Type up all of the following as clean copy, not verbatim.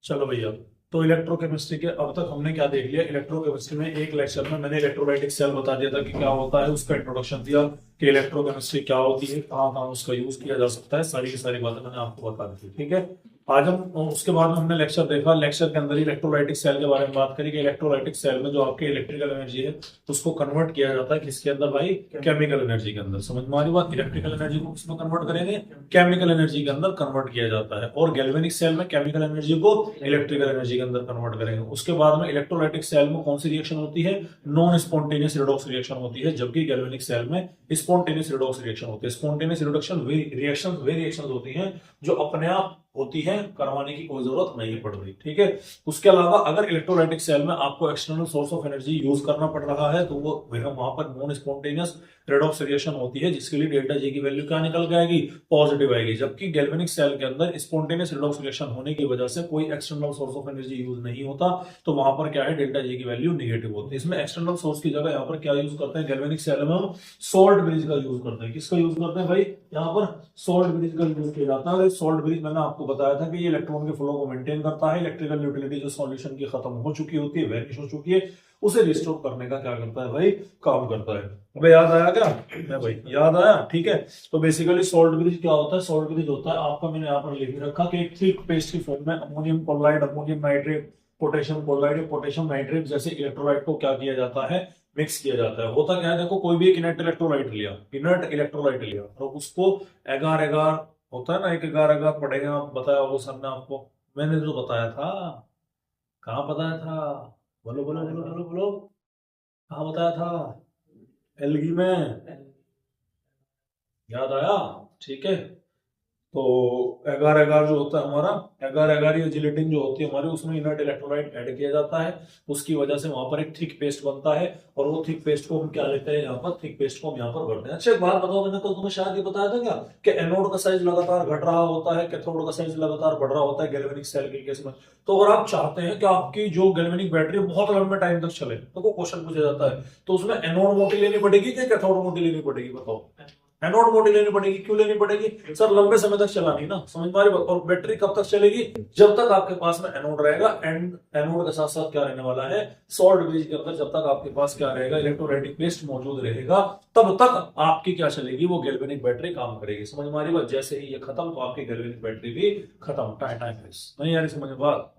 चलो भैया, तो इलेक्ट्रोकेमिस्ट्री के अब तक हमने क्या देख लिया। इलेक्ट्रोकेमिस्ट्री में एक लेक्चर में मैंने इलेक्ट्रोलाइटिक सेल बता दिया था कि क्या होता है, उसका इंट्रोडक्शन दिया कि इलेक्ट्रोकेमिस्ट्री क्या होती है, कहाँ कहाँ उसका यूज किया जा सकता है, सारी की सारी बातें मैंने आपको बता दी थी। ठीक है, आज हम उसके बाद में हमने लेक्चर देखा। लेक्चर के अंदर इलेक्ट्रोलाइटिक सेल के बारे में बात करी कि इलेक्ट्रोलाइटिक सेल में जो आपकी इलेक्ट्रिकल एनर्जी है उसको कन्वर्ट किया जाता है किसके अंदर भाई, केमिकल एनर्जी के अंदर। समझ में आ रही बात, इलेक्ट्रिकल एनर्जी को किसमें कन्वर्ट करेंगे, केमिकल एनर्जी के अंदर कन्वर्ट किया जाता है। और गैल्वेनिक सेल में केमिकल एनर्जी को इलेक्ट्रिकल एनर्जी के अंदर कन्वर्ट करेंगे। उसके बाद में इलेक्ट्रोलाइटिक सेल में कौन सी रिएक्शन होती है, नॉन स्पॉन्टेनियस रिडॉक्स रिएक्शन होती है, जबकि गैल्वेनिक सेल में स्पॉन्टेनियस रिडॉक्स रिएक्शन होती है। स्पॉन्टेनियस रिडक्शन वे रिएक्शन होती हैं जो अपने आप होती है, करवाने की कोई जरूरत नहीं पड़ रही। ठीक है, उसके अलावा अगर इलेक्ट्रोलाइटिक सेल में आपको external source of energy use करना पड़ रहा है तो वो वहां पर नॉन स्पॉन्टेनियस रेडॉक्स रिएक्शन होती है, जिसके लिए डेल्टा जी की वैल्यू क्या निकल के आएगी, पॉजिटिव आएगी। जबकि गैल्वेनिक सेल के अंदर स्पॉन्टेनियस रेडॉक्स रिएक्शन होने की वजह से कोई external source of energy use नहीं होता, तो वहां पर क्या है, डेल्टा जी की वैल्यू निगेटिव होती है। इसमें एक्सटर्नल सोर्स की जगह यहाँ पर क्या यूज करते हैं, गैल्वेनिक सेल में हम सोल्ट ब्रिज का यूज करते हैं। किसका यूज करते हैं भाई, यहाँ पर सोल्ट ब्रिज का यूज किया जाता है। सोल्ट ब्रिज मैंने आपको बताया था कि ये इलेक्ट्रॉन के फ्लो को मेंटेन करता है। इलेक्ट्रिकल यूटिलिटी जो सॉल्यूशन की खत्म हो चुकी होती है, वैनिश हो चुकी है, उसे रिस्टोर करने का क्या करता है भाई, काम करता है। अबे याद आया क्या है भाई, याद आया। ठीक है, तो बेसिकली सॉल्ट ब्रिज क्या होता है, सॉल्ट ब्रिज होता है आपका, मैंने यहाँ पर लिख रखा कि एक थिक पेस्ट की फॉर्म में ammonium chloride, ammonium nitrate, potassium chloride, potassium nitrate जैसे इलेक्ट्रोलाइट को क्या किया जाता है, मिक्स किया जाता है। होता क्या है, देखो कोई भी एक इनर्ट इलेक्ट्रोलाइट लिया, इनर्ट इलेक्ट्रोलाइट लिया और उसको एगार एगार होता है ना, एक एगार एगार पढ़ेगा, बताया वो सर ने आपको, मैंने जो बताया था, कहाँ बताया था, बोलो बोलो बोलो बोलो बोलो, कहाँ बताया था, एलगी में, याद आया। ठीक है, तो एगार एगार जो होता है हमारा, एगार एगार या जिलेटिन जो होती है हमारी, उसमें इनर्ट इलेक्ट्रोलाइट ऐड किया जाता है। उसकी वजह से वहां पर एक थिक पेस्ट बनता है और वो थिक पेस्ट को हम क्या लेते हैं, यहाँ पर थिक पेस्ट को हम यहाँ पर भरते हैं। अच्छा एक बात बताओ, मैंने तो तुम्हें शायद ये बताया था क्या कि एनोड का साइज लगातार घट रहा होता है, कैथोड का साइज लगातार बढ़ रहा होता है गैल्वेनिक सेल के केस में। तो अगर आप चाहते हैं कि आपकी जो गैल्वेनिक बैटरी बहुत लंबे टाइम तक चले, तो क्वेश्चन पूछा जाता है, तो उसमें एनोड मोटी लेनी पड़ेगी कि कैथोड मोटी लेनी पड़ेगी, बताओ। एनोड मोटी लेनी पड़ेगी, क्यों लेनी पड़ेगी, सर लंबे समय तक चलानी ना, समझ में आ रही बात। और बैटरी कब तक चलेगी, जब तक आपके पास में एनोड रहेगा। एंड एनोड के साथ साथ क्या रहने वाला है, सॉल्ट ब्रिज के अंदर जब तक आपके पास क्या रहेगा, इलेक्ट्रोलाइटिक पेस्ट मौजूद रहेगा, तब तक आपकी क्या चलेगी, वो गैल्वेनिक बैटरी काम करेगी। समझ में आ रही बात, जैसे ही ये खत्म तो आपकी गैल्वेनिक बैटरी भी खत्म। टाइम नहीं आ रही समझ में बात,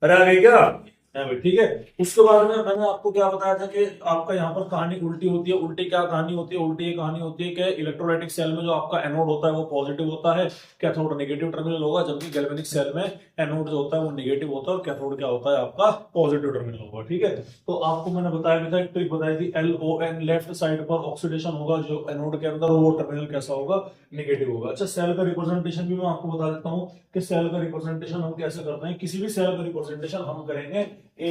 अरे आ गई क्या, है भाई। ठीक है, उसके बाद में मैंने आपको क्या बताया था कि आपका यहाँ पर कहानी उल्टी होती है। उल्टी क्या कहानी होती है, उल्टी ये कहानी होती है कि इलेक्ट्रोलाइटिक सेल में जो आपका एनोड होता है वो पॉजिटिव होता है, कैथोड नेगेटिव टर्मिनल होगा, जबकि गैल्वेनिक सेल में एनोड जो होता है वो नेगेटिव होता है और कैथोड क्या होता है आपका, पॉजिटिव टर्मिनल होगा। ठीक है, तो आपको मैंने बताया भी था, एक ट्रिक बताई थी, LON लेफ्ट साइड पर ऑक्सीडेशन होगा जो एनोड के अंदर, वो टर्मिनल कैसा होगा, नेगेटिव होगा। अच्छा सेल का रिप्रेजेंटेशन भी मैं आपको बता देता हूँ कि सेल का रिप्रेजेंटेशन हम कैसे करते हैं। किसी भी सेल का रिप्रेजेंटेशन हम करेंगे A,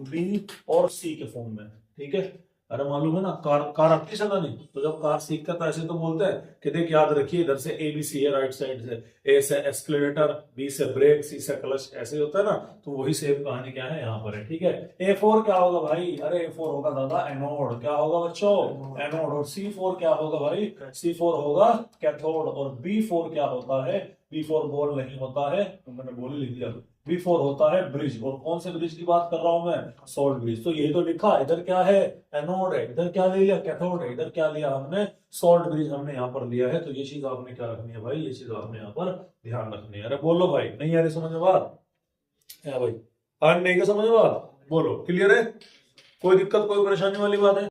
B और C के फॉर्म में। ठीक है, अरे मालूम है ना, कार अपनी जगह नहीं, तो जब कार सीखता तो ऐसे तो बोलते हैं कि देख याद रखिए, इधर से ABC है राइट साइड से, A से एक्सक्लेरेटर, B से ब्रेक, C से क्लच, ऐसे होता है ना। तो वही सेम कहानी क्या है यहाँ पर है। ठीक है, A4 क्या होगा भाई, अरे A4 होगा दादा एनोड, क्या होगा बच्चों, एनोड। और C4 क्या होगा भाई, C4 होगा कैथोड। और B4 क्या होता है, B4 बॉल नहीं होता है, तो मैंने बोल लिख दिया, B4 होता है ब्रिज। और कौन से ब्रिज की बात कर रहा हूं मैं, सॉल्ट ब्रिज। तो यही तो लिखा, इधर क्या है, एनोड है, इधर क्या ले लिया, कैथोड है, इधर क्या लिया हमने, सॉल्ट ब्रिज हमने यहाँ पर लिया है। तो ये चीज आपने क्या रखनी है भाई, ये चीज आपने यहाँ पर ध्यान रखनी है। अरे बोलो भाई, नहीं आ रही समझ में बात है भाई, आज नहीं क्या समझ में बात, बोलो क्लियर है, कोई दिक्कत कोई परेशानी वाली बात है।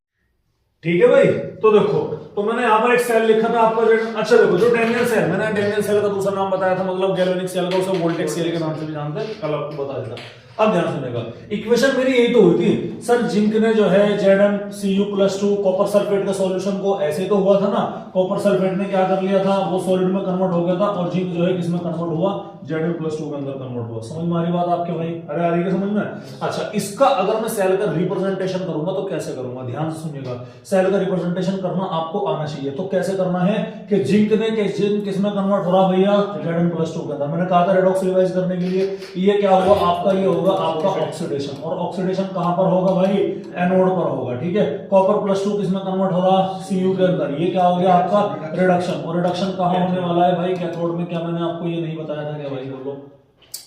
ठीक है भाई, तो देखो, तो मैंने यहाँ पर एक सेल लिखा था आपका। अच्छा देखो, जो डैनियल सेल, मैंने डैनियल सेल का दूसरा नाम बताया था, मतलब गैल्वेनिक सेल का, उसे वोल्टेक सेल के नाम से भी जानते हैं, कल आपको बता देता। अब ध्यान सुनेगा, इक्वेशन मेरी यही तो हुई थी सर, जिंक ने जो है ZnCu+2 कॉपर सल्फेट का सॉल्यूशन को, ऐसे तो हुआ था ना, कॉपर सल्फेट ने क्या कर लिया था, वो सॉलिड में कन्वर्ट हो गया था, और जिंक जो है किसमें कन्वर्ट हुआ, Zn+2 के अंदर कन्वर्ट हुआ। समझ में आ रही बात आपके भाई, अरे आ रही है समझ में। अच्छा, इसका अगर मैं सेल का रिप्रेजेंटेशन करूंगा तो कैसे करूंगा, ध्यान से सुनिएगा, सेल का रिप्रेजेंटेशन करना आपको आना चाहिए। तो कैसे करना है कि जिंक ने किसमें कन्वर्ट हो रहा भैया, Zn+2 के अंदर। मैंने कहा था रेडॉक्स रिवाइज करने के लिए, ये क्या हुआ आपका, ये होगा आपका ऑक्सीडेशन। और ऑक्सीडेशन कहां पर होगा भाई, एनोड पर होगा। ठीक है, कॉपर+2 किसमें कन्वर्ट हो रहा, Cu के अंदर, ये क्या हो गया आपका रिडक्शन। और रिडक्शन कहां होने वाला है भाई, कैथोड में। क्या मैंने आपको ये नहीं बताया था क्या भाई, बोलो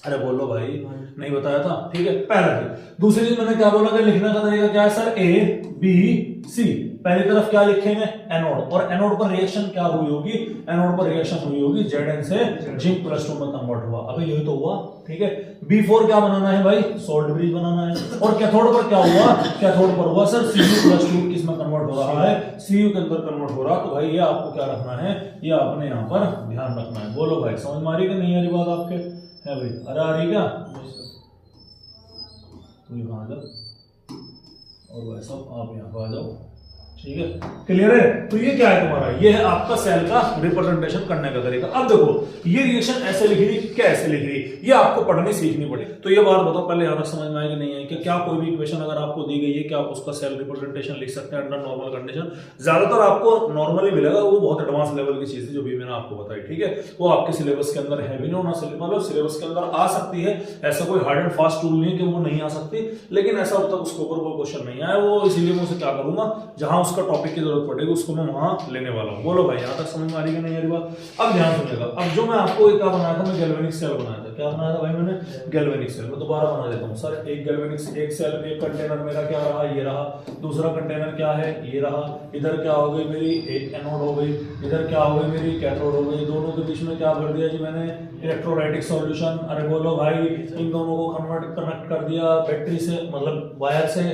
अरे बोलो भाई, नहीं बताया था, ठीक है। पहला चीज। दूसरी चीज मैंने क्या बोला कि लिखने का तरीका क्या है सर, ए बी सी। पहली तरफ क्या लिखेंगे, एनोड, और एनोड पर रिएक्शन क्या हुई होगी, एनोड पर रिएक्शन हुई होगी Zn से जिंक +2 में कन्वर्ट हुआ। अबे यही तो हुआ, ठीक है। B4 क्या बनाना है भाई, सॉल्ट ब्रिज बनाना है। और कैथोड पर क्या हुआ, कैथोड पर हुआ सर Cu+2 किसमें कन्वर्ट हो रहा है, Cu के अंदर कन्वर्ट हो रहा। तो भाई ये आपको क्या रखना है, ये आपने यहाँ पर ध्यान रखना है। बोलो भाई, समझ में आ रही कि नहीं आ रही बात आपके, है भाई? अरे आ रही क्या, तुम यहाँ आ जाओ और भाई साहब आप यहाँ पर आ जाओ, ठीक है। क्लियर है? तो ये क्या है तुम्हारा, ये है आपका सेल का रिप्रेजेंटेशन करने का तरीका। अब देखो ये रिएक्शन ऐसे लिख रही, कैसे लिख रही, ये आपको पढ़नी सीखनी पड़ेगी। तो ये बात बताओ पहले, यहाँ तक समझ में आएगी नहीं है कि क्या कोई भी इक्वेशन अगर आपको दी गई है कि आप उसका सेल रिप्रेजेंटेशन लिख सकते हैं अंडर नॉर्मल कंडीशन। ज्यादातर आपको नॉर्मली मिलेगा, वो बहुत एडवांस लेवल की चीज है जो भी मैंने आपको बताई, ठीक है। वो आपके सिलेबस के अंदर है भी नहीं होना, मतलब सिलेबस के अंदर आ सकती है, ऐसा कोई हार्ड एंड फास्ट टूल नहीं है कि वो नहीं आ सकती, लेकिन ऐसा अब तक उसके ऊपर कोई क्वेश्चन नहीं आया वो, इसीलिए मैं उसे क्या करूंगा, जहां उसका टॉपिक की जरूरत पड़ेगी उसको मैं वहां लेने वाला हूं। बोलो भाई, यहां तक समझ में आ रही है नहीं आ रही बात? अब ध्यान सुनिएगा। अब जो मैं आपको क्या बनाया था, मैं गैल्वेनिक सेल बनाया था। क्या बनाया था भाई मैंने, गैल्वेनिक सेल। मैं दोबारा बना देता हूं सर, एक गैल्वेनिक एक सेल, एक कंटेनर मेरा क्या रहा, ये रहा। दूसरा कंटेनर क्या है, ये रहा। इधर क्या हो गई मेरी, एक एनोड हो गई। इधर क्या हो गई मेरी, कैथोड हो गई। दोनों के बीच में क्या भर दिया जी मैंने, इलेक्ट्रोलाइटिक सॉल्यूशन। अरे बोलो भाई, इन दोनों को कनेक्ट कर दिया बैटरी से, मतलब वायर से।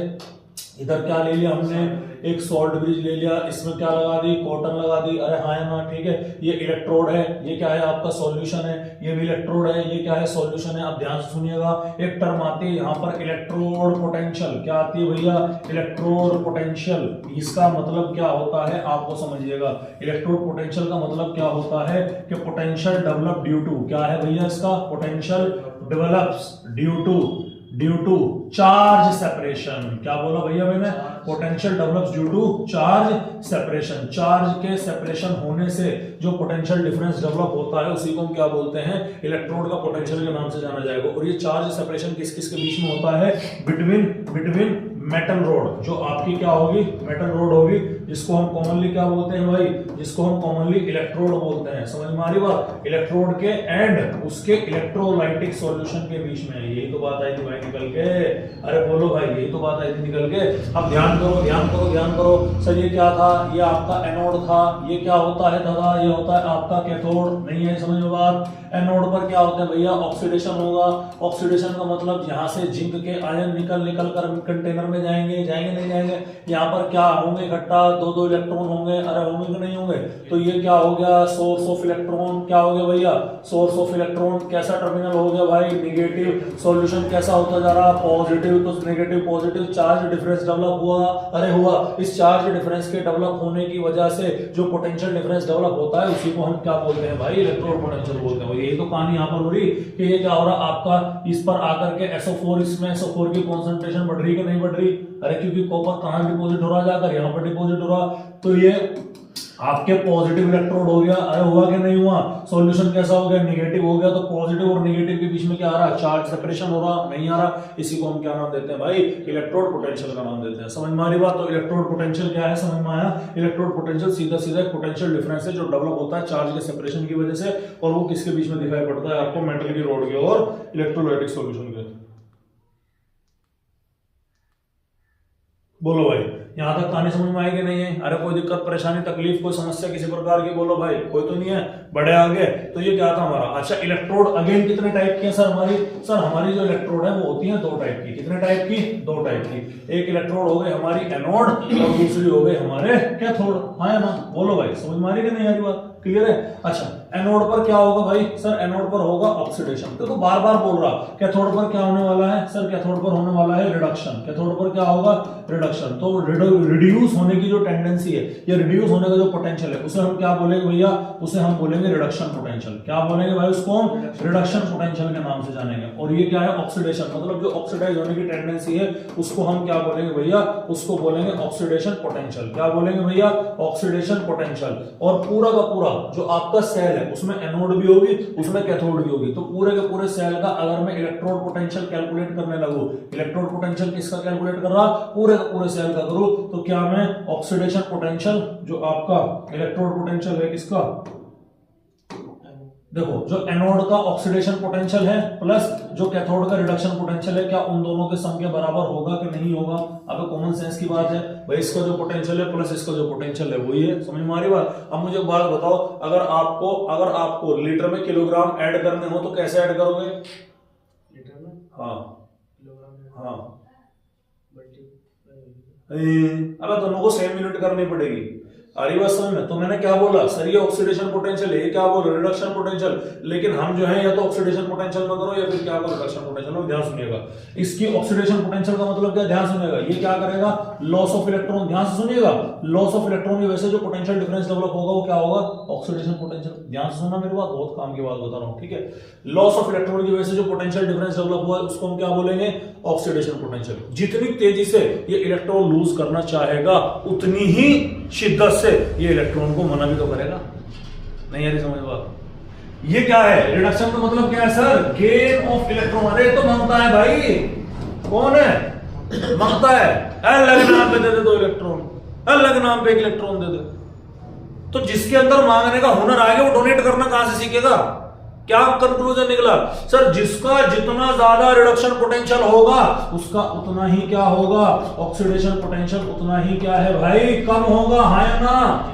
इधर क्या ले लिया हमने, एक सॉल्ट ब्रिज ले लिया, इसमें क्या लगा दी, कॉटन लगा दी। अरे हाँ ना, ठीक है। ये इलेक्ट्रोड है, ये क्या है आपका सॉल्यूशन है। ये भी इलेक्ट्रोड है, ये क्या है सॉल्यूशन है। अब ध्यान से सुनिएगा, एक टर्म आती है यहाँ पर इलेक्ट्रोड पोटेंशियल। क्या आती है भैया, इलेक्ट्रोड पोटेंशियल। इसका मतलब क्या होता है आपको समझिएगा। इलेक्ट्रोड पोटेंशियल का मतलब क्या होता है कि पोटेंशियल डेवलप ड्यू टू, क्या है भैया इसका, potential develops due to charge separation. क्या बोला भैया मैंने, potential develops due to charge separation. Charge के सेपरेशन होने से जो पोटेंशियल डिफरेंस डेवलप होता है उसी को हम क्या बोलते हैं, इलेक्ट्रोड का पोटेंशियल के नाम से जाना जाएगा। और ये चार्ज सेपरेशन किस किस के बीच में होता है, बिटवीन मेटल रोड, जो आपकी क्या होगी, मेटल रोड होगी, जिसको हम कॉमनली क्या बोलते हैं भाई, जिसको हम कॉमनली इलेक्ट्रोड बोलते हैं। समझ में आ रही बात, इलेक्ट्रोड के एंड उसके इलेक्ट्रोलाइटिक सॉल्यूशन के बीच में। यही तो बात आई थी भाई निकल के, अरे बोलो भाई, यही तो बात आई थी निकल के। अब ध्यान करो ध्यान करो ध्यान करो सर, ये क्या था, ये आपका एनोड था। ये क्या होता है दादा, ये होता है आपका कैथोड। नहीं है समझ में बात। एनोड पर क्या होता है भैया, ऑक्सीडेशन होगा। ऑक्सीडेशन का मतलब यहाँ से जिंक के आयन निकल कर कंटेनर में जाएंगे नहीं जाएंगे। यहाँ पर क्या होंगे इकट्ठा, दो इलेक्ट्रॉन होंगे। अरे होंगे कि नहीं होंगे? तो ये क्या हो गया, सोर्स ऑफ इलेक्ट्रॉन। क्या हो गया भैया, सोर्स ऑफ इलेक्ट्रॉन। कैसा टर्मिनल हो गया भाई, निगेटिव। सॉल्यूशन कैसा होता जा रहा, पॉजिटिव। तो negative positive charge difference develop हुआ। अरे हुआ। इस चार्ज डिफरेंस के डेवलप होने की वजह से जो पोटेंशियल डिफरेंस डेवलप होता है उसी को हम क्या बोलते हैं भाई, इलेक्ट्रोड पोटेंशियल बोलते हैं। यही तो कहानी यहाँ पर हो रही कि ये क्या हो रहा आपका, इस पर आकर के SO4, इसमें SO4 की कॉन्सेंट्रेशन बढ़ रही कि नहीं बढ़ रही? अरे क्योंकि कॉपर कहाँ डिपोजिट हो रहा, जाकर यहाँ पर डिपोजिट हो रहा। तो ये आपके पॉजिटिव इलेक्ट्रोड हो गया। अरे हुआ कि नहीं हुआ? सॉल्यूशन कैसा हो गया, निगेटिव हो गया। तो पॉजिटिव और निगेटिव के बीच में क्या आ रहा है, चार्ज सेपरेशन हो रहा, नहीं आ रहा। इसी को हम क्या नाम देते हैं भाई, इलेक्ट्रोड पोटेंशियल का नाम देते हैं। समझ में आ रही बात? तो इलेक्ट्रोड पोटेंशियल क्या है, समझ में आया? इलेक्ट्रोड पोटेंशियल सीधा सीधा एक पोटेंशियल डिफरेंस है जो डेवलप होता है चार्ज के सेपरेशन की वजह से। और वो किसके बीच में दिखाई पड़ता है आपको, मेटल की रोड के और इलेक्ट्रोलाइटिक सॉल्यूशन के। बोलो भाई, यहां तक कहानी समझ में आएगी नहीं है? अरे कोई दिक्कत परेशानी तकलीफ कोई समस्या किसी प्रकार की? बोलो भाई, कोई तो नहीं है? बड़े आगे। तो ये क्या था हमारा। अच्छा, इलेक्ट्रोड अगेन कितने टाइप के हैं सर हमारी? सर हमारी जो इलेक्ट्रोड है वो होती है दो टाइप की। कितने टाइप की? दो टाइप की। एक इलेक्ट्रोड हो गई हमारी एनोड और दूसरी हो गई हमारे कैथोड। हाँ है ना? बोलो भाई, समझ में आ रही कि नहीं आ रही बात? क्लियर है? अच्छा, एनोड पर क्या होगा भाई? सर एनोड पर होगा ऑक्सीडेशन। तो बार बार बोल रहा, कैथोड पर क्या होने वाला है? सर कैथोड पर होने वाला है रिडक्शन। कैथोड पर क्या होगा? रिडक्शन। तो रिड्यूस होने की जो टेंडेंसी है या रिड्यूस होने का जो पोटेंशियल है उसे हम क्या बोलेंगे भैया? उसे हम बोलेंगे रिडक्शन पोटेंशियल। क्या बोलेंगे भाई उसको? रिडक्शन पोटेंशियल के नाम से जानेंगे। और ये क्या है? ऑक्सीडेशन। मतलब जो ऑक्सीडाइज होने की टेंडेंसी है उसको हम क्या बोलेंगे भैया? उसको बोलेंगे ऑक्सीडेशन पोटेंशियल। क्या बोलेंगे भैया? Oxidation potential. और पूरा का पूरा जो आपका सेल है उसमें एनोड भी होगी, उसमें कैथोड भी होगी। तो पूरे के पूरे सेल का अगर मैं इलेक्ट्रोड पोटेंशियल कैलकुलेट करने लगूं, इलेक्ट्रोड पोटेंशियल किसका कैलकुलेट कर रहा? पूरे के पूरे सेल का करूं, तो क्या मैं ऑक्सीडेशन पोटेंशियल जो आपका इलेक्ट्रोड पोटेंशियल है किसका, देखो जो एनोड का ऑक्सीडेशन पोटेंशियल है प्लस जो कैथोड का रिडक्शन पोटेंशियल है, क्या उन दोनों के सम के बराबर होगा कि नहीं होगा? अब कॉमन सेंस की बात है भाई, इसका जो पोटेंशियल है प्लस इसका जो पोटेंशियल है वही है, समझ में आ रही बात? अब मुझे एक बात बताओ, अगर आपको लीटर में किलोग्राम ऐड करने हो तो कैसे ऐड करोगे? लीटर में? हाँ किलोग्राम। हाँ, अब दोनों को सेम यूनिट करनी पड़ेगी। आरी बात समझ में? तो मैंने क्या बोला सर, ये ऑक्सीडेशन पोटेंशियल है, ये क्या बोल रहे रिडक्शन पोटेंशियल, लेकिन हम जो है या तो ऑक्सीडेशन पोटेंशियल में करो या फिर क्या करो रिडक्शन पोटेंशियल में। ध्यान सुनिएगा, इसकी ऑक्सीडेशन पोटेंशियल का मतलब क्या? ध्यान सुनिएगा, ये क्या करेगा? Loss of electron. ध्यान से सुनिएगा, लॉस ऑफ इलेक्ट्रॉन की वजह से जो पोटेंशियल डिफरेंस डेवलप होगा वो क्या होगा? Oxidation potential. ध्यान से सुनना मेरी बात, बहुत काम की बात बता रहा हूं, ठीक है? लॉस ऑफ इलेक्ट्रॉन की वजह से जो पोटेंशियल डिफरेंस डेवलप हुआ उसको हम क्या बोलेंगे? Oxidation potential. जितनी तेजी से ये इलेक्ट्रॉन लूज करना चाहेगा उतनी ही शिद्दत से ये इलेक्ट्रॉन को मना भी तो करेगा। नहीं यार समझ बात? ये क्या है? रिडक्शन का मतलब क्या है सर? Gain of electron. अरे तो मांगता है भाई, कौन है मांगता है? अलग नाम पे दे दे 2 इलेक्ट्रॉन, अलग नाम पे 1 इलेक्ट्रॉन दे दे। तो जिसके अंदर मांगने का हुनर आ गया वो डोनेट करना कहां से सीखेगा? क्या कंक्लूजन निकला सर? जिसका जितना ज्यादा रिडक्शन पोटेंशियल होगा उसका उतना ही क्या होगा? ऑक्सीडेशन पोटेंशियल उतना ही क्या है भाई? कम होगा, हाँ या ना?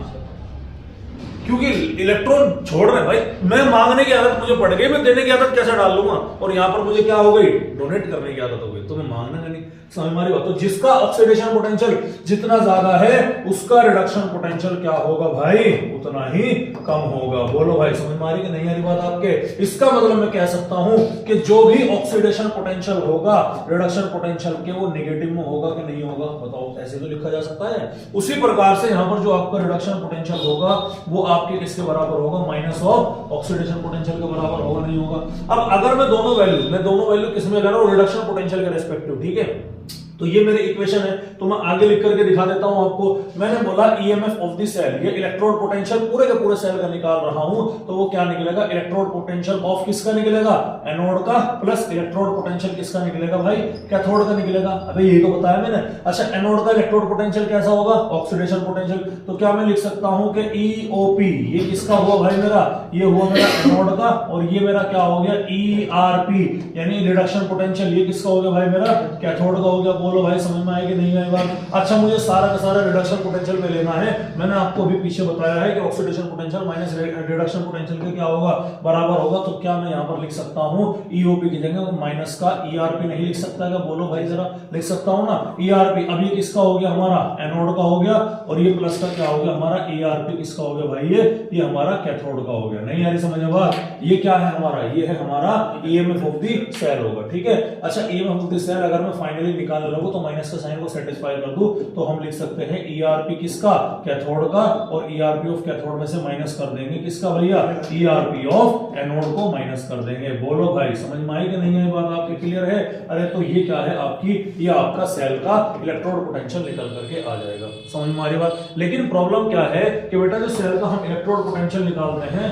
क्योंकि इलेक्ट्रॉन छोड़ रहे हैं भाई, मैं मांगने की आदत मुझे पड़ गई, मैं देने की आदत कैसे डाल लूंगा? और यहां पर मुझे क्या हो गई? डोनेट करने की आदत हो गई, तो मैं मांगने नहीं। समझ हमारी बात? तो जिसका ऑक्सीडेशन पोटेंशियल जितना ज्यादा है उसका रिडक्शन पोटेंशियल क्या होगा भाई? उतना ही कम होगा। बोलो भाई समझ में आ रही कि नहीं आ रही बात आपके? इसका मतलब मैं कह सकता हूं कि जो भी ऑक्सीडेशन पोटेंशियल होगा रिडक्शन पोटेंशियल के वो नेगेटिव में होगा कि नहीं होगा? बताओ, ऐसे तो लिखा जा सकता है। उसी प्रकार से यहां पर जो आपका रिडक्शन पोटेंशियल होगा वो आपके किसके बराबर होगा? माइनस ऑफ ऑक्सीडेशन पोटेंशियल के बराबर होगा, नहीं होगा? अब अगर मैं दोनों वैल्यू किसमें ले रहा हूं? रिडक्शन पोटेंशियल के रेस्पेक्टिव, ठीक है? तो ये मेरे इक्वेशन है, तो मैं आगे लिख करके दिखा देता हूं आपको। मैंने बोला ईएमएफ ऑफ द सेल, ये इलेक्ट्रोड पोटेंशियल पूरे के पूरे सेल का निकाल रहा हूं, तो वो क्या निकलेगा? इलेक्ट्रोड पोटेंशियल ऑफ किसका निकलेगा? एनोड का, प्लस इलेक्ट्रोड पोटेंशियल किसका निकलेगा भाई? कैथोड का निकलेगा। अबे यही तो बताया मैंने। अच्छा, एनोड का इलेक्ट्रोड पोटेंशियल कैसा होगा? Oxidation potential. तो क्या मैं लिख सकता हूं कि ईओपी ये किसका हुआ भाई? मेरा ये हुआ मेरा एनोड का, और ये मेरा क्या हो गया? ईआरपी यानी रिडक्शन पोटेंशियल, ये किसका हो गया भाई? मेरा कैथोड का हो गया। बोलो भाई समझ में आएगी नहीं आई बात? अच्छा, मुझे सारा का सारा रिडक्शन पोटेंशियल में लेना है। मैंने आपको अभी पीछे बताया है कि oxidation potential minus reduction potential के क्या होगा? बराबर होगा। तो क्या मैं यहां पर लिख सकता हूं ईओपी की जगह माइनस का ईआरपी नहीं लिख सकता क्या? बोलो भाई जरा, लिख सकता हूं ना? ईआरपी अब ये किसका हो गया? हमारा एनोड का हो गया, और ये प्लस का क्या हो गया? हमारा ईआरपी किसका हो गया भाई? ये हमारा कैथोड का हो गया। नहीं यार समझ में बात? ये क्या है हमारा? ये है हमारा ईएमएफ ऑफ द सेल होगा, ठीक है? अच्छा, ईएमएफ ऑफ द सेल अगर मैं फाइनली निकाल लूं तो माइनस का साइन को सेटिस्फाई कर दूं तो हम लिख सकते हैं ईआरपी किसका? कैथोड का, और ईआरपी ऑफ कैथोड में से माइनस कर देंगे किसका भैया? ईआरपी ऑफ एनोड को माइनस कर देंगे। बोलो भाई समझ में आई कि नहीं आई बात आपकी? क्लियर है? अरे तो ये क्या है आपकी? ये आपका सेल का इलेक्ट्रोड पोटेंशियल निकल करके आ जाएगा। समझ में आ रही बात? लेकिन प्रॉब्लम क्या है कि बेटा जो सेल का हम इलेक्ट्रोड पोटेंशियल निकालते हैं,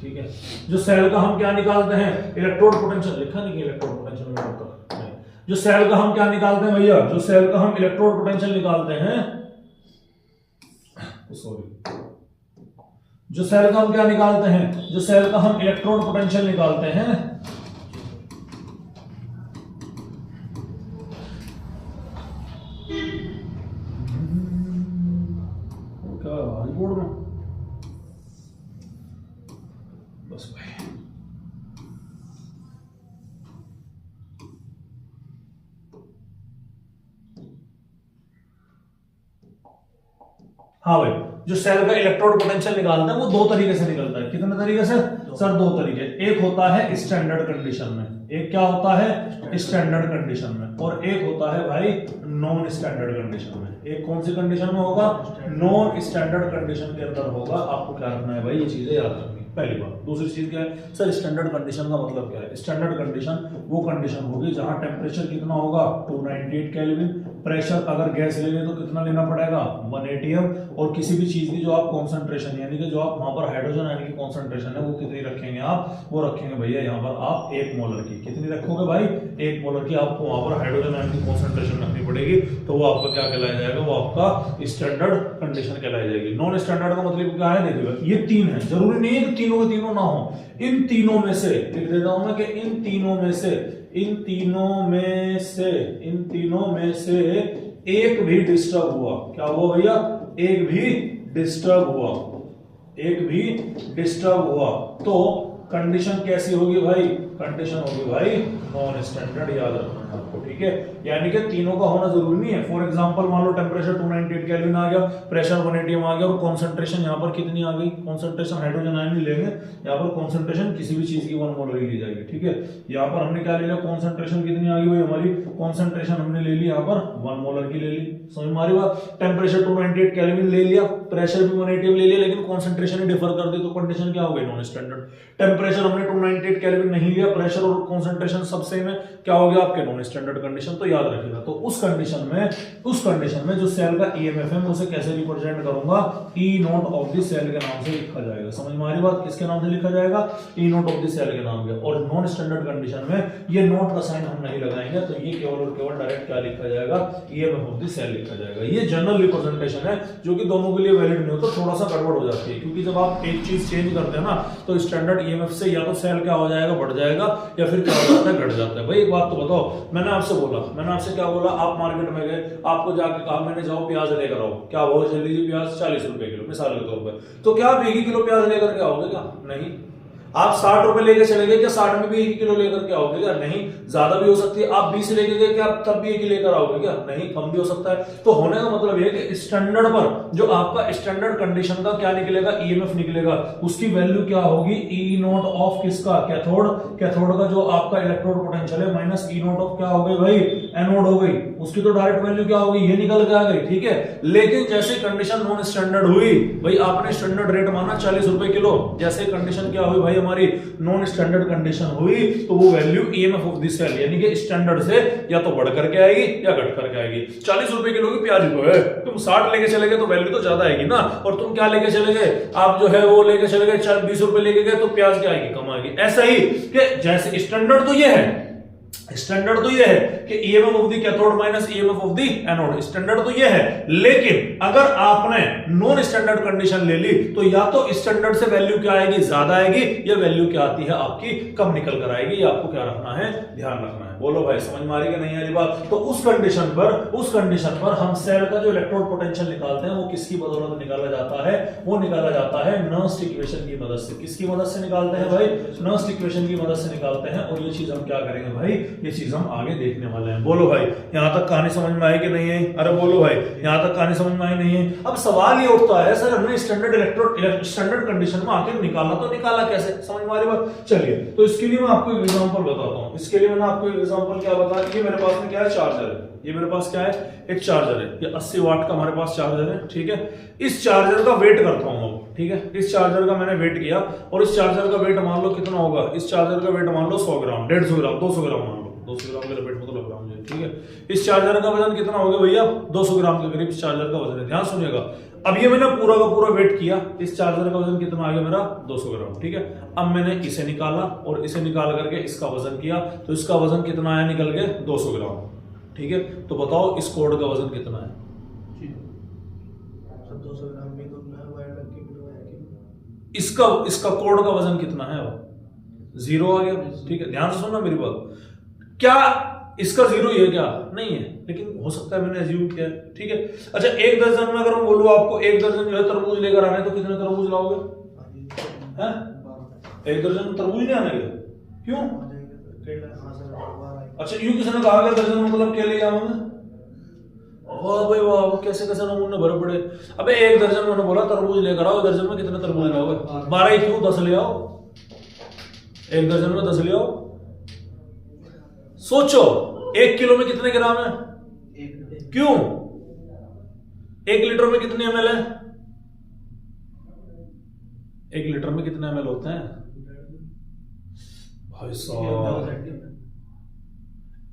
ठीक है, जो सेल का हम क्या निकालते हैं? Electrode potential. लिखा नहीं इलेक्ट्रोड पोटेंशियल में होता है। जो सेल का हम क्या निकालते हैं भैया? जो सेल का हम इलेक्ट्रोड पोटेंशियल निकालते हैं, सॉरी, जो सेल का हम क्या निकालते हैं? जो सेल का हम इलेक्ट्रोड पोटेंशियल निकालते हैं, क्या बोर्ड में बस भाई हाँ भाई, जो सेल का इलेक्ट्रोड पोटेंशियल निकालते हैं वो 2 तरीके से निकलता है। कितने तरीके से सर? 2 तरीके। एक होता है स्टैंडर्ड कंडीशन में, एक क्या होता है? स्टैंडर्ड कंडीशन में, और एक होता है भाई नॉन स्टैंडर्ड कंडीशन में। एक कौन सी कंडीशन में होगा? नॉन स्टैंडर्ड कंडीशन के अंदर होगा। आपको क्या रखना है भाई? ये चीजें याद रखनी, पहली बात। दूसरी चीज क्या है सर? स्टैंडर्ड कंडीशन का मतलब क्या है? स्टैंडर्ड कंडीशन वो कंडीशन होगी जहां टेम्परेचर कितना होगा? 298 केल्विन, प्रेशर अगर गैस लेंगे तो कितना लेना पड़ेगा 1 atm, और किसी भी चीज की जो आप कॉन्सेंट्रेशन यानी कि जो आप वहां पर हाइड्रोजन आयन की कॉन्सेंट्रेशन है वो कितनी रखेंगे आप, वो रखेंगे भैया यहाँ पर आप 1 मोलर की। कितनी रखोगे भाई 1 मोलर की, आपको वहां पर हाइड्रोजन आयन की कॉन्सेंट्रेशन रखनी पड़ेगी, तो वो आपका क्या कहलाया जाएगा, वो आपका स्टैंडर्ड कंडीशन कहलाई जाएगी। नॉन स्टैंडर्ड का मतलब क्या है, देखिएगा ये 3 है, जरूरी नहीं है कि तीनों के तीनों ना हो, इन तीनों में से लिख देता हूं मैं कि इन तीनों में से एक भी डिस्टर्ब हुआ, क्या हुआ भैया, एक भी डिस्टर्ब हुआ तो कंडीशन कैसी होगी भाई, कंडीशन होगी भाई नॉन स्टैंडर्ड, याद रखना है आपको, ठीक है। यानी कि तीनों का होना जरूरी नहीं है। फॉर एग्जांपल मान लो टेम्परेचर 298 केल्विन आ गया, प्रेशर 1 atm आ गया, और कंसंट्रेशन यहाँ पर कितनी आ गई, कंसंट्रेशन हाइड्रोजन आयन ही लेंगे, यहाँ पर कंसंट्रेशन किसी भी चीज की 1 मोलर ही ली जाएगी, ठीक है। यहाँ पर हमने क्या ले लिया, कंसंट्रेशन कितनी आ गई भाई हमारी, कंसंट्रेशन हमने ले ली यहाँ पर 1 मोलर की ले ली, समझ में आ रही बात। टेम्परेचर 298 केल्विन ले लिया, प्रेशर भी 1 atm ले लिया, लेकिन कंसंट्रेशन ही डिफर कर दी तो कंडीशन क्या हो गई, नॉन स्टैंडर्ड। टेम्परेचर हमने 298 केल्विन नहीं लिया, प्रेशर और कंसंट्रेशन सब सेम है, क्या हो गया आपके नॉन स्टैंडर्ड कंडीशन। तो याद रखिएगा, तो उस कंडीशन में जो सेल का ईएमएफ है मैं उसे कैसे रिप्रेजेंट करूंगा, ई नोट ऑफ द सेल के नाम से लिखा जाएगा, समझ में आ रही बात, किसके नाम से लिखा जाएगा, ई नोट ऑफ द सेल के नाम से। और नॉन स्टैंडर्ड कंडीशन में ये नोट का साइन हम नहीं लगाएंगे, तो ये केवल और केवल डायरेक्ट क्या लिखा जाएगा, ईएमएफ ऑफ द सेल लिखा जाएगा। ये जनरल रिप्रेजेंटेशन है जो कि दोनों के लिए वैलिड नहीं होता, थोड़ा सा गड़बड़ हो जाती है, क्योंकि जब आप एक चीज चेंज करते हैं ना तो स्टैंडर्ड ईएमएफ से या तो सेल क्या हो जाएगा, बढ़ जाएगा, या फिर क्या हो जाता है, घट जाता है। भाई एक बात तो बताओ, मैंने आपसे क्या बोला, आप मार्केट में गए, आपको जाके कहा मैंने जाओ प्याज लेकर आओ, क्या भाव चल लीजिए प्याज 40 रुपए किलो मिसाल के तौर पर, तो क्या आप 1 किलो प्याज लेकर के आओगे क्या, नहीं। आप 60 रुपए लेके चले गए, क्या 60 में भी 1 किलो लेकर के आओगे क्या, नहीं। ज्यादा भी हो सकती है, आप 20 लेके गए, क्या तब भी 1 ही लेकर आओगे क्या, नहीं, कम भी हो सकता है। तो होने का मतलब यह कि स्टैंडर्ड पर जो आपका स्टैंडर्ड कंडीशन का क्या निकलेगा, ईएमएफ निकलेगा, उसकी वैल्यू क्या होगी, ई नोट ऑफ किसका, कैथोड का जो आपका इलेक्ट्रोड पोटेंशियल है माइनस ई नोट ऑफ क्या हो गई भाई, एनोड हो गई, उसकी तो डायरेक्ट वैल्यू क्या होगी, ये निकल के आ गई, ठीक है। लेकिन जैसे कंडीशन नॉन स्टैंडर्ड हुई भाई, आपने स्टैंडर्ड रेट माना 40 रुपए किलो, जैसे कंडीशन क्या हुई भाई हमारी नॉन स्टैंडर्ड कंडीशन हुई, तो वो value EMF of this cell यानी कि स्टैंडर्ड से या तो बढ़ करके आएगी या घट करके आएगी। 40 रुपए किलो की प्याज को है, तुम 60 लेके चले गए तो वैल्यू तो ज्यादा आएगी ना, और तुम क्या लेके चले गए, आप जो है वो लेके चले गए 20 रुपए लेके गए, तो प्याज क्या आएगी, कम आएगी। ऐसा ही कि जैसे स्टैंडर्ड तो ये है, स्टैंडर्ड तो ये है कि EMF of the cathode minus EMF of the anode, standard तो ये है। लेकिन अगर आपने नॉन स्टैंडर्ड कंडीशन ले ली तो या तो स्टैंडर्ड से वैल्यू क्या आएगी, ज्यादा आएगी, या वैल्यू क्या आती है आपकी कम निकल कर आएगी। ये आपको क्या रखना है, ध्यान रखना है। बोलो भाई समझ में आ रही है नहीं आ रही बात। तो उस कंडीशन पर हम सेल का जो इलेक्ट्रोड पोटेंशियल निकालते हैं वो किसकी बदौलत निकाला जाता है, वो निकाला जाता है नर्स्ट इक्वेशन की मदद से। किसकी मदद से निकालते हैं भाई, नर्स्ट इक्वेशन की मदद से निकालते हैं। और ये चीज हम क्या करेंगे भाई, ये चीज हम आगे देखने वाले हैं। बोलो भाई यहां तक कहानी समझ में आई कि नहीं है, अरे बोलो भाई यहां तक कहानी समझ में आई नहीं है। अब सवाल ये उठता है सर हमने स्टैंडर्ड कंडीशन में आखिर निकाला तो निकाला कैसे, समझ में आ रही बात। चलिए तो इसके लिए मैं आपको एक एग्जांपल बताता हूं। इसके लिए मैंने आपको एक एग्जांपल क्या बताया, ये मेरे पास में क्या है, चार्जर है। ये मेरे पास क्या है, एक चार्जर है। ये 80 वाट का हमारे पास चार्जर है, ठीक है। इस चार्जर का वेट करता हूं अब, ठीक है। इस चार्जर का मैंने वेट किया और इस चार्जर का वेट मान लो कितना होगा, इस चार्जर का वेट मान लो 100 ग्राम, 150 ग्राम, 200 ग्राम मान लो, 200 ग्राम के वेट मतलब ग्राम है, ठीक है। इस चार्जर का वजन कितना हो गया भैया, 200 ग्राम के करीब इस चार्जर का वजन है। ध्यान सुनिएगा, अब ये मैंने पूरा का पूरा वेट किया, इस चार्जर का वजन कितना आ गया मेरा 200 ग्राम, ठीक है। अब मैंने इसे निकाला और इसे निकाल करके इसका वजन किया, तो इसका वजन कितना आया निकल के 200 ग्राम, ठीक है। तो बताओ इस कोड का वजन कितना है, 200 ग्राम में इसका कोड का वजन कितना है, 0 आ गया, ठीक है। ध्यान से सुनना मेरी बात, क्या इसका 0 ही है क्या, नहीं है, लेकिन हो सकता है मैंने अज्यूम किया है, ठीक है। अच्छा 1 दर्जन में अगर मैं बोलूं आपको 1 दर्जन जो है तरबूज लेकर आने, तो कितने तरबूज लाओगे, हैं? 1 दर्जन तरबूज नहीं आने, क्यों? अच्छा यूं किसी ने कहा कि दर्जन मतलब क्या ले आऊंगा, वाह भाई वाह, कैसे कैसे नमूने भरे पड़े। अबे 1 दर्जन मैंने बोला तरबूज लेकर आओ, दर्जन में कितने तरबूज लाओगे, 12 ही क्यों, 10 ले आओ, 1 दर्जन में 10 ले आओ। सोचो 1 किलो में कितने ग्राम है, क्यों, 1 लीटर में कितने ml है, 1 लीटर में कितने ml होते हैं भाई साहब,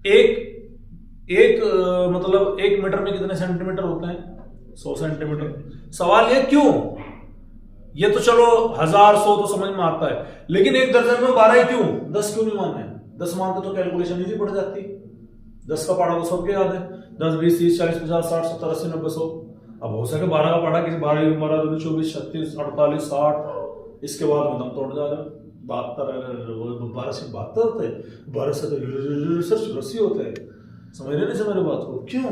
एक मतलब 1 मीटर में कितने सेंटीमीटर होते हैं? 100 सेंटीमीटर। सवाल ये क्यों? ये तो चलो 1000 100 तो समझ में आता है, लेकिन 1 दर्जन में 12 ही क्यों? 10 क्यों नहीं मानने? 10 मानते तो कैलकुलेशन इजी पड़ जाती। 10 का पढ़ा तो सबके याद है, 10 20 30 40 50 60 70 80 90 100। अब हो सके 12 का पढ़ा किसी 12 12 24 36 48 60, इसके बाद में दम तोड़ जा रहे 72 12 से 72 होते हैं, 12 से तो सर 84 होते हैं। समझ रहे नहीं से मेरे बात को? क्यों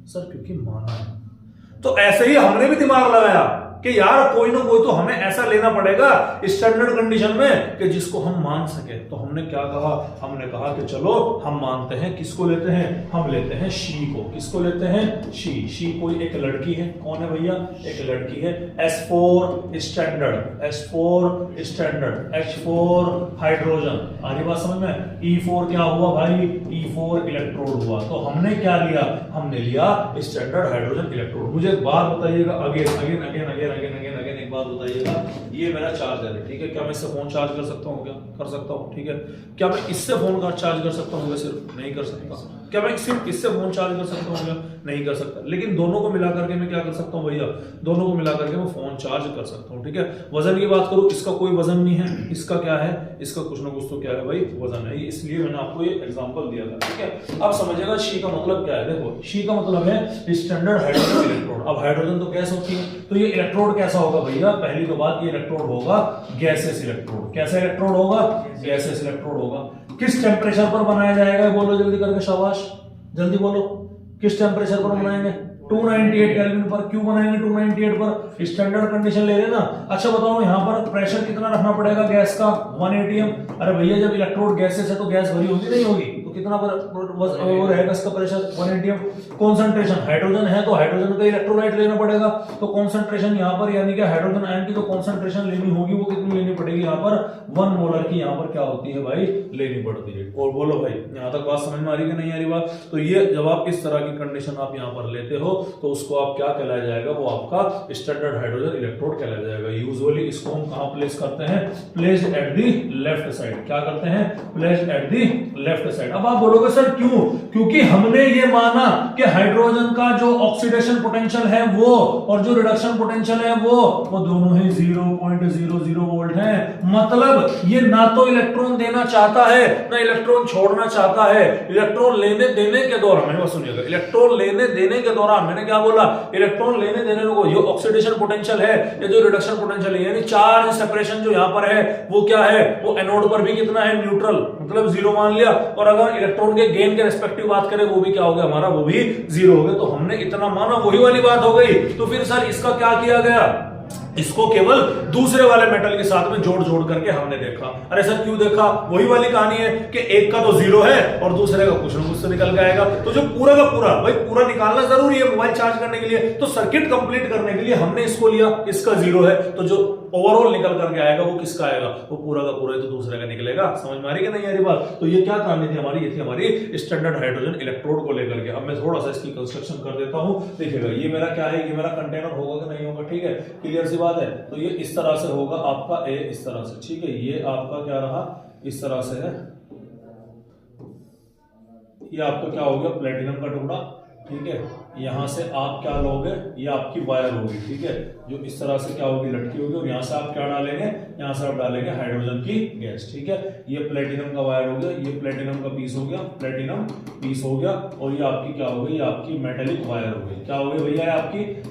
सर? क्योंकि माना है। तो ऐसे ही हमने भी दिमाग लगाया कि यार कोई ना कोई तो हमें ऐसा लेना पड़ेगा स्टैंडर्ड कंडीशन में कि जिसको हम मान सके। तो हमने क्या कहा? हमने कहा कि चलो हम मानते हैं, किसको लेते हैं? हम लेते हैं शी को। किसको लेते हैं? शी कोई एक लड़की है। कौन है भैया? एक लड़की है। S4 standard, S4 standard, H4 hydrogen. आ रही बात समझ में? E4 क्या हुआ भाई? E4 इलेक्ट्रोड हुआ। तो हमने क्या लिया? हमने लिया स्टैंडर्ड हाइड्रोजन इलेक्ट्रोड। मुझे एक बात बताइएगा, again again again again again again again एक बात बताइएगा, ये मेरा चार्जर है, ठीक है? क्या मैं इससे फोन चार्ज कर सकता हूँ? क्या कर सकता हूँ? ठीक है। क्या मैं इससे फोन का चार्ज कर सकता हूँ? सिर्फ नहीं कर सकता। क्या मैं सिर्फ इससे फोन चार्ज कर सकता हूँ? क्या नहीं कर सकता। लेकिन दोनों को मिला करके मैं क्या कर सकता हूँ भैया? दोनों को मिला करके मैं फोन चार्ज कर सकता हूँ, ठीक है? वजन की बात करूँ, इसका कोई वजन नहीं है। इसका क्या है? इसका कुछ ना कुछ तो क्या है भाई? वजन है। इसलिए मैंने आपको ये एग्जांपल दिया था, ठीक है? अब समझिएगा शी का मतलब क्या है। देखो, शी का मतलब है स्टैंडर्ड हाइड्रोजन इलेक्ट्रोड। अब हाइड्रोजन तो गैस होती है, तो ये इलेक्ट्रोड कैसा होगा भैया? पहली तो बात, ये इलेक्ट्रोड होगा गैसियस इलेक्ट्रोड। कैसा इलेक्ट्रोड होगा? गैसियस इलेक्ट्रोड होगा। किस टेम्परेचर पर बनाया जाएगा? बोलो जल्दी करके, शाबाश, जल्दी बोलो। किस टेम्परेचर पर बनाएंगे? 298 केल्विन पर। क्यों बनाएंगे 298 पर? स्टैंडर्ड कंडीशन ले रहे ना। अच्छा बताओ, यहाँ पर प्रेशर कितना रखना पड़ेगा गैस का? 1 atm। अरे भैया, जब इलेक्ट्रोड गैसेस है तो गैस भरी होगी नहीं होगी? तो कितना वो रहेगा इसका प्रेशर? 1 atm। कॉन्सेंट्रेशन, हाइड्रोजन है तो हाइड्रोजन का इलेक्ट्रोलाइट लेना पड़ेगा, तो कॉन्सेंट्रेशन यहाँ पर यानी कि हाइड्रोजन आयन की जो कॉन्सेंट्रेशन लेनी होगी वो कितनी लेनी पड़ेगी? यहाँ पर 1 मोलर की यहाँ पर क्या होती है भाई? लेनी पड़ती है। और बोलो भाई, यहाँ तक बात समझ में आ रही कि नहीं आ रही बात? तो ये जब आप इस तरह की कंडीशन आप यहाँ पर लेते हो तो उसको आप क्या कहलाया जाएगा? वो आपका स्टैंडर्ड हाइड्रोजन इलेक्ट्रोड कहलाया जाएगा। यूजुअली इसको हम कहां प्लेस करते हैं? Placed at the left side. क्या करते हैं? Placed at the left side. अब आप बोलोगे सर क्यों? क्योंकि हमने ये माना कि हाइड्रोजन का जो ऑक्सीडेशन पोटेंशियल है वो और जो रिडक्शन पोटेंशियल है वो दोनों ही 0.00 वोल्ट है। मतलब ये ना तो इलेक्ट्रॉन देना चाहता है ना इलेक्ट्रॉन छोड़ना चाहता है। इलेक्ट्रॉन लेने देने के दौरान, मैंने सुनिएगा, इलेक्ट्रॉन लेने देने के दौरान मैंने क्या बोला? इलेक्ट्रॉन लेने देने को जो ऑक्सीडेशन पोटेंशियल है या जो रिडक्शन पोटेंशियल है, यानी चार्ज सेपरेशन जो यहां पर है वो क्या है? वो एनोड पर भी कितना है? न्यूट्रल, मतलब 0 मान लिया। और अगर इलेक्ट्रॉन के गेन के रिस्पेक्टिव बात करें वो भी क्या हो गया हमारा? वो भी 0 हो गया। तो हमने इतना माना, वही वाली बात हो गई। तो फिर सर इसका क्या किया गया? इसको केवल दूसरे वाले मेटल के साथ में जोड़ जोड़ करके हमने देखा। अरे सर क्यों देखा? वही वाली कहानी है कि एक का तो 0 है और दूसरे का कुछ ना कुछ तो निकल के आएगा। तो जो पूरा का पूरा भाई पूरा निकालना जरूरी है मोबाइल चार्ज करने के लिए। तो सर्किट कंप्लीट करने के लिए हमने इसको लिया, इसका 0 है, तो जो ओवरऑल निकल करके आएगा वो किसका आएगा? वो पूरा का पूरा तो दूसरे का निकलेगा। समझ में आ रही कि नहीं आ रही बात? तो ये क्या कहानी थी हमारी? ये थी हमारी स्टैंडर्ड हाइड्रोजन इलेक्ट्रोड को लेकर के। अब मैं थोड़ा सा इसकी कंस्ट्रक्शन कर देता हूं। देखिएगा, ये मेरा क्या है? ये मेरा कंटेनर होगा कि नहीं होगा? ठीक है, क्लियर सी बात है। तो ये इस तरह से होगा आपका ए, इस तरह से, ठीक है। ये आपका क्या रहा? इस तरह से है। ये आपका क्या हो गया? प्लेटिनम का टुकड़ा, ठीक है। यहां से आप क्या लोगे? ये आपकी वायर होगी, ठीक है, जो इस तरह से क्या होगी? लटकी होगी। और यहां से आप क्या डालेंगे? यहां से आप डालेंगे हाइड्रोजन की गैस, ठीक है। ये प्लेटिनम का वायर हो गया, ये प्लेटिनम का पीस हो गया, प्लेटिनम पीस हो गया। और ये आपकी क्या हो गई? ये आपकी मेटेलिक वायर हो गई। क्या हो गई भैया?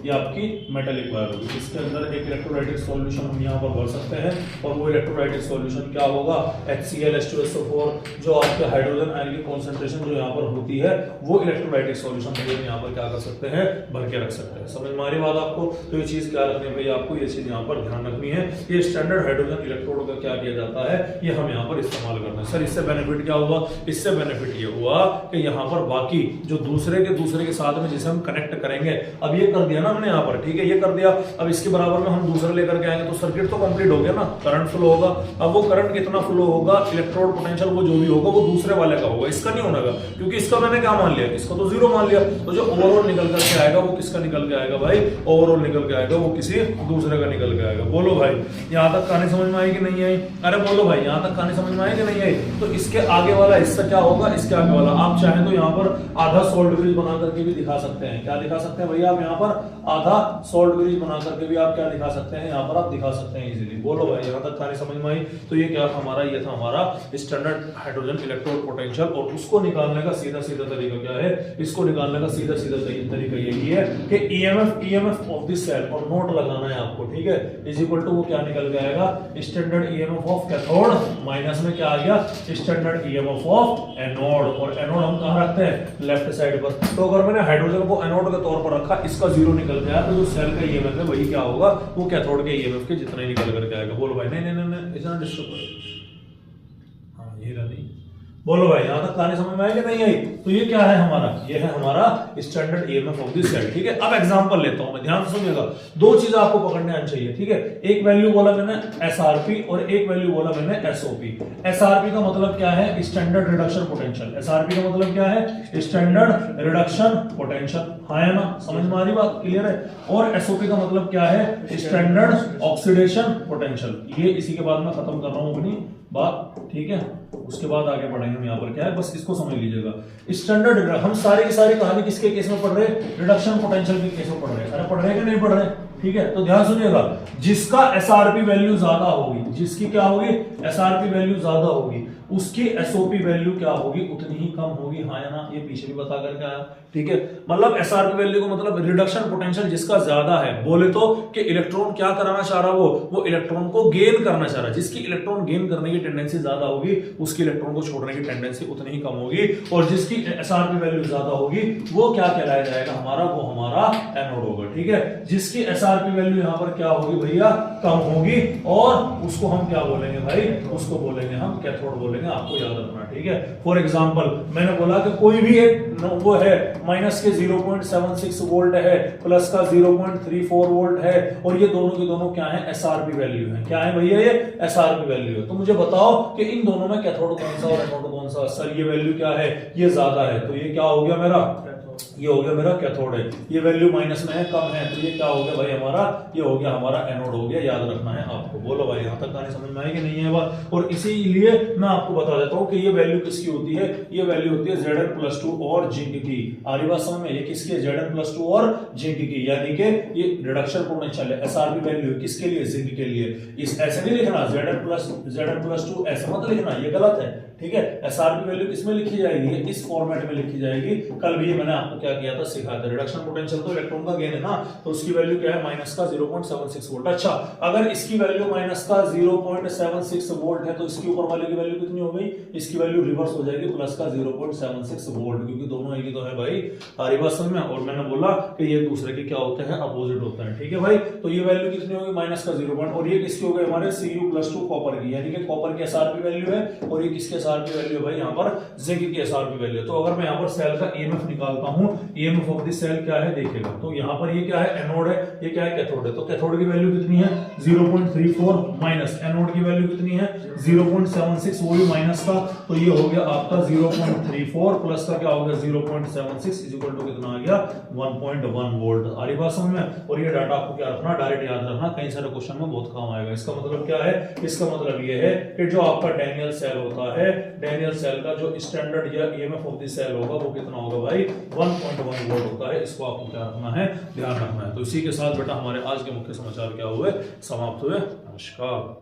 ये आपकी मेटेलिक वायर हो गई। इसके अंदर एक इलेक्ट्रोलाइटिक सॉल्यूशन हम यहाँ पर भर सकते हैं और वो इलेक्ट्रोलाइटिक सॉल्यूशन क्या होगा? HCl H2SO4, जो आपके हाइड्रोजन आयन की कॉन्सेंट्रेशन जो यहाँ पर होती है वो इलेक्ट्रोलाइटिक सॉल्यूशन हम यहाँ पर क्या कर सकते हैं? भर के रख सकते हैं। समझ में आ रही बात आपको? तो ये चीज क्या रखनी है भाई? आपको ये चीज यहाँ पर ध्यान रखनी है। ये स्टैंडर्ड हाइड्रोजन इलेक्ट्रोड का क्या किया जाता है? ये हम यहाँ पर इस्तेमाल करना है। सर इससे बेनिफिट क्या हुआ? इससे बेनिफिट ये हुआ कि यहाँ पर बाकी जो दूसरे के साथ में जिसे हम कनेक्ट करेंगे, अब ये कर दिया ना हमने यहाँ पर, ठीक है, ये कर दिया। अब इसके बराबर में हम दूसरे लेकर के आएंगे तो सर्किट तो कंप्लीट हो गया ना, करंट फ्लो होगा। अब वो करंट कितना फ्लो होगा? इलेक्ट्रोड पोटेंशियल वो जो भी होगा वो दूसरे वाले का होगा, इसका नहीं होगा, क्योंकि इसका मैंने क्या मान लिया? इसको तो 0 मान लिया। तो जो ओवरऑल ओवरऑल निकल करके आएगा वो किसका निकल के आएगा भाई, ओवरऑल निकल के आएगा वो किसी दूसरे का निकल के आएगा। बोलो भाई यहाँ तक कहानी समझ में आई कि नहीं आई? अरे बोलो भाई यहाँ तक कहानी समझ में आई कि नहीं आई? तो इसके आगे वाला हिस्सा क्या होगा, इसके आगे वाला आप चाहें तो यहाँ पर आधा सॉल्ट ब्रिज बना करके भी दिखा सकते हैं। क्या दिखा सकते हैं भैया आप यहाँ पर आधा सॉल्ट ब्रिज बना करके भी आप क्या दिखा सकते हैं, यहाँ पर आप दिखा सकते हैं इजीली। बोलो भाई यहाँ तक कहानी समझ में आई? तो ये क्या था हमारा, ये था हमारा स्टैंडर्ड हाइड्रोजन इलेक्ट्रोड पोटेंशियल। और उसको निकालने का सीधा सीधा तरीका क्या है, इसको निकालने का सीधा सीधा तरीका यही है कि ईएमएफ ऑफ द सेल, और नोट लगाना है आपको, ठीक है, इज इक्वल टू वो क्या निकल के आएगा, standard EMF of cathode minus में क्या आ गया, स्टैंडर्ड ईएमएफ ऑफ एनोड। और एनोड हम कहां रखते हैं, लेफ्ट साइड पर। तो अगर मैंने हाइड्रोजन को एनोड के तौर पर रखा, इसका जीरो निकल गया, तो जो सेल का ईएमएफ है वही क्या होगा, वो कैथोड के ईएमएफ के जितना ही निकल करके आएगा। बोलो भाई नहीं नहीं नहीं इतना डिस्टर्ब करो। हाँ ये रहा नहीं। बोलो भाई यहाँ तक कहानी समझ में आई कि नहीं आई? तो ये क्या है हमारा, ये है हमारा standard EMF of the cell, ठीक है। अब एग्जांपल लेता हूं मैं, ध्यान से सुनिएगा। दो चीज आपको पकड़ने आनी चाहिए, ठीक है। एक वैल्यू बोला मैंने एसआरपी और एक वैल्यू बोला मैंने एसओपी। एसआरपी का मतलब क्या है, स्टैंडर्ड रिडक्शन पोटेंशियल। एसआरपी का मतलब क्या है, स्टैंडर्ड रिडक्शन पोटेंशियल। हाँ है ना, समझ में आ रही बात, क्लियर है। और एसओपी का मतलब क्या है, स्टैंडर्ड ऑक्सीडेशन पोटेंशियल। ये इसी के बाद मैं खत्म कर रहा हूं अपनी बात, ठीक है। उसके बाद आगे बढ़ेंगे हम यहाँ पर, क्या है बस इसको समझ लीजिएगा। स्टैंडर्ड, हम सारी की सारी कहानी किसके केस में पढ़ रहे हैं, रिडक्शन पोटेंशियल के केस में पढ़ रहे हैं। अरे पढ़ रहे हैं कि नहीं पढ़ रहे, ठीक है। तो ध्यान सुनिएगा, जिसका एसआरपी वैल्यू ज्यादा होगी, जिसकी क्या होगी, एसआरपी वैल्यू ज्यादा होगी, उसकी एसओपी वैल्यू क्या होगी, उतनी ही कम होगी। हाँ या ना, ये पीछे भी बता करके आया, ठीक है। मतलब एसआरपी वैल्यू को मतलब रिडक्शन पोटेंशियल जिसका ज्यादा है, बोले तो कि इलेक्ट्रॉन क्या कराना चाह रहा, वो इलेक्ट्रॉन को गेन करना चाह रहा है। जिसकी इलेक्ट्रॉन गेन करने की टेंडेंसी ज्यादा होगी, उसकी इलेक्ट्रॉन को छोड़ने की टेंडेंसी उतनी ही कम होगी। और जिसकी एसआरपी वैल्यू ज्यादा होगी वो क्या कहलाया जाएगा हमारा, वो हमारा एनोड होगा, ठीक है। जिसकी एसआरपी वैल्यू यहाँ पर क्या होगी भैया, कम होगी, और उसको हम क्या बोलेंगे भाई, उसको बोलेंगे हम कैथोड बोलेंगे, आपको याद रखना, ठीक है। फॉर एग्जांपल मैंने बोला कि कोई भी एक वो है माइनस के 0.76 वोल्ट है, प्लस का 0.34 वोल्ट है, और ये दोनों के दोनों क्या है, एसआरपी वैल्यू है। क्या है भैया, ये एसआरपी वैल्यू है। तो मुझे बताओ कि इन दोनों में कैथोड कौन सा और एनोड कौन सा। सर ये वैल्यू क्या है, ये ज्यादा है, तो ये क्या हो गया मेरा, ये हो गया मेरा कैथोड है। ये वैल्यू माइनस में है, कम है, तो ये क्या हो गया भाई हमारा, ये हो गया हमारा एनोड हो गया। याद रखना है आपको। बोलो भाई यहाँ तक कहानी समझ में आई कि नहीं है बात। और इसीलिए मैं आपको बता देता हूँ कि ये वैल्यू किसकी होती है, ये वैल्यू होती है Zn+2 और जिंक की। आ रही बात समझ में, ये किसकी है, Zn+2 और जिंक की, यानी कि ये रिडक्शन पोटेंशियल है। एसआरपी वैल्यू किसके लिए, जिंक के लिए। इस ऐसे नहीं लिखना Zn+2 ऐसे मत लिखना, ये गलत है, ठीक है। एसआरपी वैल्यू किसमें लिखी जाएगी, इस फॉर्मेट में लिखी जाएगी। कल भी मैंने आपको क्या किया था, सिखाया था। रिडक्शन पोटेंशियल तो इलेक्ट्रॉन का गेन है ना, तो उसकी वैल्यू क्या है, माइनस का 0.76 वोल्ट। अच्छा, अगर इसकी वैल्यू माइनस का 0.76 वोल्ट है, तो इसके ऊपर वाले की वैल्यू कितनी हो गई, इसकी वैल्यू रिवर्स हो जाएगी, प्लस का 0.76 वोल्ट, क्योंकि दोनों एक ही तो है भाई। हमारी बात समझ में। और मैंने बोला कि ये दूसरे के क्या होते हैं, अपोजिट होते हैं, ठीक है भाई। तो ये वैल्यू कितनी होगी, माइनस का 0. और ये किसकी हो गई हमारे Cu+2 कॉपर की, यानी कि कॉपर की एसआरपी वैल्यू है, और ये किसकी एसआरपी वैल्यू है भाई, यहाँ पर जिंक की एसआरपी वैल्यू। तो अगर मैं यहाँ पर सेल का ईएमएफ निकालता हूँ, ईएमएफ ऑफ द सेल क्या है देखिएगा। तो यहाँ पर ये क्या है, एनोड है, ये क्या है, कैथोड है। तो कैथोड की वैल्यू कितनी है, 0.34 माइनस एनोड की वैल्यू कितनी है, 0.76, वो भी माइनस का। तो ये हो गया आपका 0.34 प्लस का क्या हो गया 0.76 इज इक्वल टू कितना आ गया 1.1 वोल्ट। आ रही बात समझ में। और ये डाटा आपको क्या रखना, डायरेक्ट याद रखना, कई सारे क्वेश्चन में बहुत काम आएगा। इसका मतलब क्या है, इसका मतलब ये है कि जो आपका डैनियल सेल होता है, डैनियल सेल का जो स्टैंडर्ड या ईएमएफ ऑफ द सेल होगा वो कितना होगा भाई, 1.1 वोल्ट होता है। इसको आपको क्या रखना है, ध्यान रखना है। तो इसी के साथ बेटा हमारे आज के मुख्य समाचार क्या हुए, समाप्त हुए। नमस्कार।